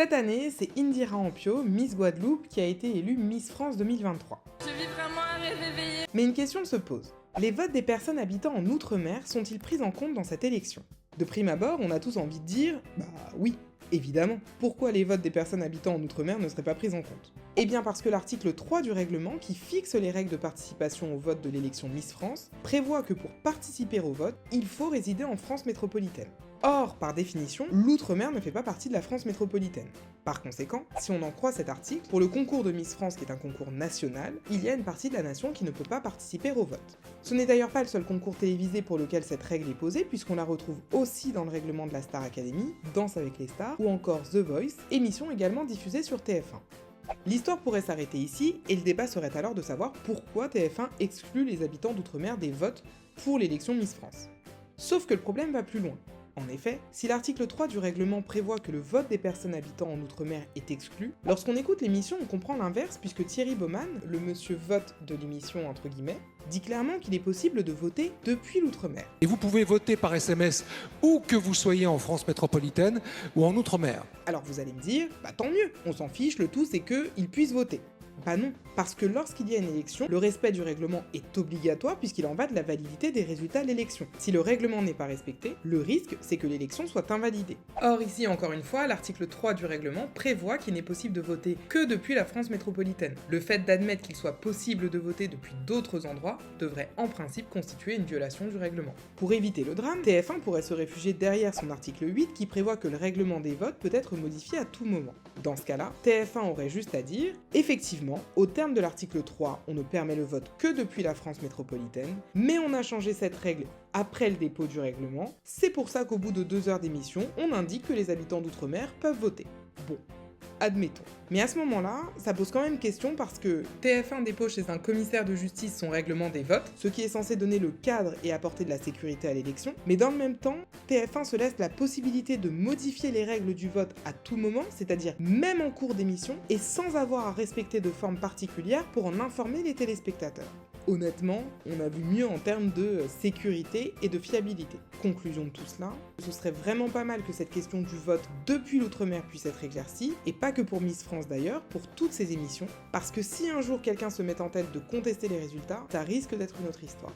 Cette année, c'est Indira Ampio, Miss Guadeloupe, qui a été élue Miss France 2023. Je vis vraiment un rêve éveillé. Mais une question se pose. Les votes des personnes habitant en Outre-mer sont-ils pris en compte dans cette élection? De prime abord, on a tous envie de dire « bah oui, évidemment, pourquoi les votes des personnes habitant en Outre-mer ne seraient pas pris en compte ?» Eh bien parce que l'article 3 du règlement, qui fixe les règles de participation au vote de l'élection Miss France, prévoit que pour participer au vote, il faut résider en France métropolitaine. Or, par définition, l'Outre-mer ne fait pas partie de la France métropolitaine. Par conséquent, si on en croit cet article, pour le concours de Miss France qui est un concours national, il y a une partie de la nation qui ne peut pas participer au vote. Ce n'est d'ailleurs pas le seul concours télévisé pour lequel cette règle est posée, puisqu'on la retrouve aussi dans le règlement de la Star Academy, Danse avec les stars, ou encore The Voice, émission également diffusée sur TF1. L'histoire pourrait s'arrêter ici, et le débat serait alors de savoir pourquoi TF1 exclut les habitants d'Outre-mer des votes pour l'élection Miss France. Sauf que le problème va plus loin. En effet, si l'article 3 du règlement prévoit que le vote des personnes habitant en Outre-mer est exclu, lorsqu'on écoute l'émission, on comprend l'inverse puisque Thierry Baumann, le monsieur vote de l'émission entre guillemets, dit clairement qu'il est possible de voter depuis l'Outre-mer. Et vous pouvez voter par SMS où que vous soyez en France métropolitaine ou en Outre-mer. Alors vous allez me dire, bah tant mieux, on s'en fiche, le tout c'est qu'ils puissent voter. Bah non, parce que lorsqu'il y a une élection, le respect du règlement est obligatoire puisqu'il en va de la validité des résultats de l'élection. Si le règlement n'est pas respecté, le risque c'est que l'élection soit invalidée. Or ici, encore une fois, l'article 3 du règlement prévoit qu'il n'est possible de voter que depuis la France métropolitaine. Le fait d'admettre qu'il soit possible de voter depuis d'autres endroits devrait en principe constituer une violation du règlement. Pour éviter le drame, TF1 pourrait se réfugier derrière son article 8 qui prévoit que le règlement des votes peut être modifié à tout moment. Dans ce cas-là, TF1 aurait juste à dire « Effectivement, au terme de l'article 3, on ne permet le vote que depuis la France métropolitaine, mais on a changé cette règle après le dépôt du règlement, c'est pour ça qu'au bout de 2 heures d'émission, on indique que les habitants d'Outre-mer peuvent voter. » Bon, admettons. Mais à ce moment-là, ça pose quand même question parce que TF1 dépose chez un commissaire de justice son règlement des votes, ce qui est censé donner le cadre et apporter de la sécurité à l'élection, mais dans le même temps, TF1 se laisse la possibilité de modifier les règles du vote à tout moment, c'est-à-dire même en cours d'émission, et sans avoir à respecter de forme particulière pour en informer les téléspectateurs. Honnêtement, on a vu mieux en termes de sécurité et de fiabilité. Conclusion de tout cela, ce serait vraiment pas mal que cette question du vote depuis l'Outre-mer puisse être éclaircie, et pas que pour Miss France d'ailleurs, pour toutes ces émissions, parce que si un jour quelqu'un se met en tête de contester les résultats, ça risque d'être une autre histoire.